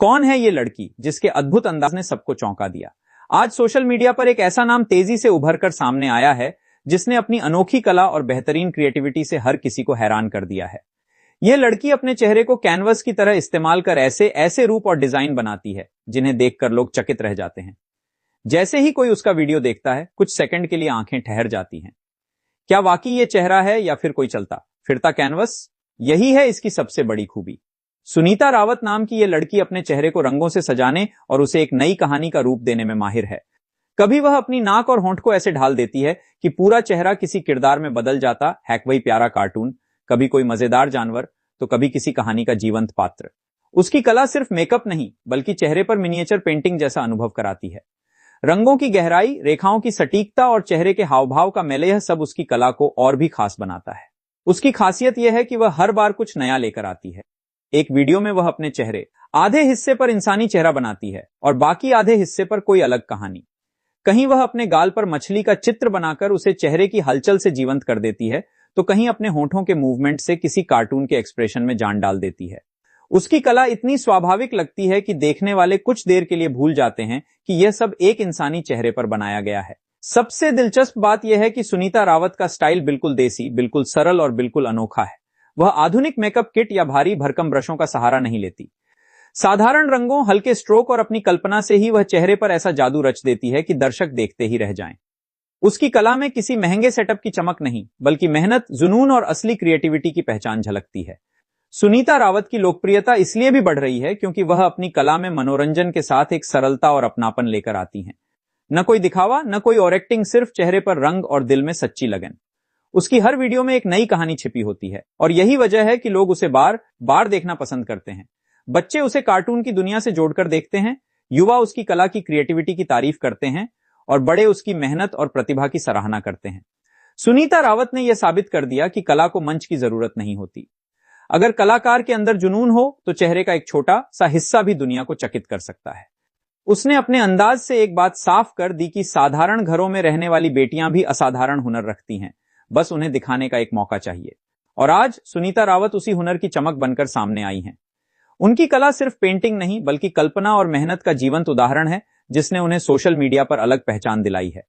कौन है ये लड़की जिसके अद्भुत अंदाज ने सबको चौंका दिया? आज सोशल मीडिया पर एक ऐसा नाम तेजी से उभरकर सामने आया है जिसने अपनी अनोखी कला और बेहतरीन क्रिएटिविटी से हर किसी को हैरान कर दिया है। यह लड़की अपने चेहरे को कैनवस की तरह इस्तेमाल कर ऐसे ऐसे रूप और डिजाइन बनाती है जिन्हें देखकर लोग चकित रह जाते हैं। जैसे ही कोई उसका वीडियो देखता है, कुछ सेकंड के लिए आंखें ठहर जाती हैं। क्या वाकई ये चेहरा है या फिर कोई चलता फिरता कैनवस? यही है इसकी सबसे बड़ी खूबी। सुनीता रावत नाम की यह लड़की अपने चेहरे को रंगों से सजाने और उसे एक नई कहानी का रूप देने में माहिर है। कभी वह अपनी नाक और होंठ को ऐसे ढाल देती है कि पूरा चेहरा किसी किरदार में बदल जाता है, वही प्यारा कार्टून, कभी कोई मजेदार जानवर, तो कभी किसी कहानी का जीवंत पात्र। उसकी कला सिर्फ मेकअप नहीं बल्कि चेहरे पर मिनिएचर पेंटिंग जैसा अनुभव कराती है। रंगों की गहराई, रेखाओं की सटीकता और चेहरे के हावभाव का मेल, यह सब उसकी कला को और भी खास बनाता है। उसकी खासियत यह है कि वह हर बार कुछ नया लेकर आती है। एक वीडियो में वह अपने चेहरे आधे हिस्से पर इंसानी चेहरा बनाती है और बाकी आधे हिस्से पर कोई अलग कहानी। कहीं वह अपने गाल पर मछली का चित्र बनाकर उसे चेहरे की हलचल से जीवंत कर देती है, तो कहीं अपने होंठों के मूवमेंट से किसी कार्टून के एक्सप्रेशन में जान डाल देती है। उसकी कला इतनी स्वाभाविक लगती है कि देखने वाले कुछ देर के लिए भूल जाते हैं कि यह सब एक इंसानी चेहरे पर बनाया गया है। सबसे दिलचस्प बात यह है कि सुनीता रावत का स्टाइल बिल्कुल देसी, बिल्कुल सरल और बिल्कुल अनोखा है। वह आधुनिक मेकअप किट या भारी भरकम ब्रशों का सहारा नहीं लेती। साधारण रंगों, हल्के स्ट्रोक और अपनी कल्पना से ही वह चेहरे पर ऐसा जादू रच देती है कि दर्शक देखते ही रह जाएं। उसकी कला में किसी महंगे सेटअप की चमक नहीं, बल्कि मेहनत, जुनून और असली क्रिएटिविटी की पहचान झलकती है। सुनीता रावत की लोकप्रियता इसलिए भी बढ़ रही है क्योंकि वह अपनी कला में मनोरंजन के साथ एक सरलता और अपनापन लेकर आती हैं। न कोई दिखावा, न कोई और एक्टिंग, सिर्फ चेहरे पर रंग और दिल में सच्ची लगन। उसकी हर वीडियो में एक नई कहानी छिपी होती है और यही वजह है कि लोग उसे बार बार देखना पसंद करते हैं। बच्चे उसे कार्टून की दुनिया से जोड़कर देखते हैं, युवा उसकी कला की क्रिएटिविटी की तारीफ करते हैं और बड़े उसकी मेहनत और प्रतिभा की सराहना करते हैं। सुनीता रावत ने यह साबित कर दिया कि कला को मंच की जरूरत नहीं होती। अगर कलाकार के अंदर जुनून हो तो चेहरे का एक छोटा सा हिस्सा भी दुनिया को चकित कर सकता है। उसने अपने अंदाज से एक बात साफ कर दी कि साधारण घरों में रहने वाली बेटियां भी असाधारण हुनर रखती हैं, बस उन्हें दिखाने का एक मौका चाहिए। और आज सुनीता रावत उसी हुनर की चमक बनकर सामने आई हैं। उनकी कला सिर्फ पेंटिंग नहीं बल्कि कल्पना और मेहनत का जीवंत उदाहरण है, जिसने उन्हें सोशल मीडिया पर अलग पहचान दिलाई है।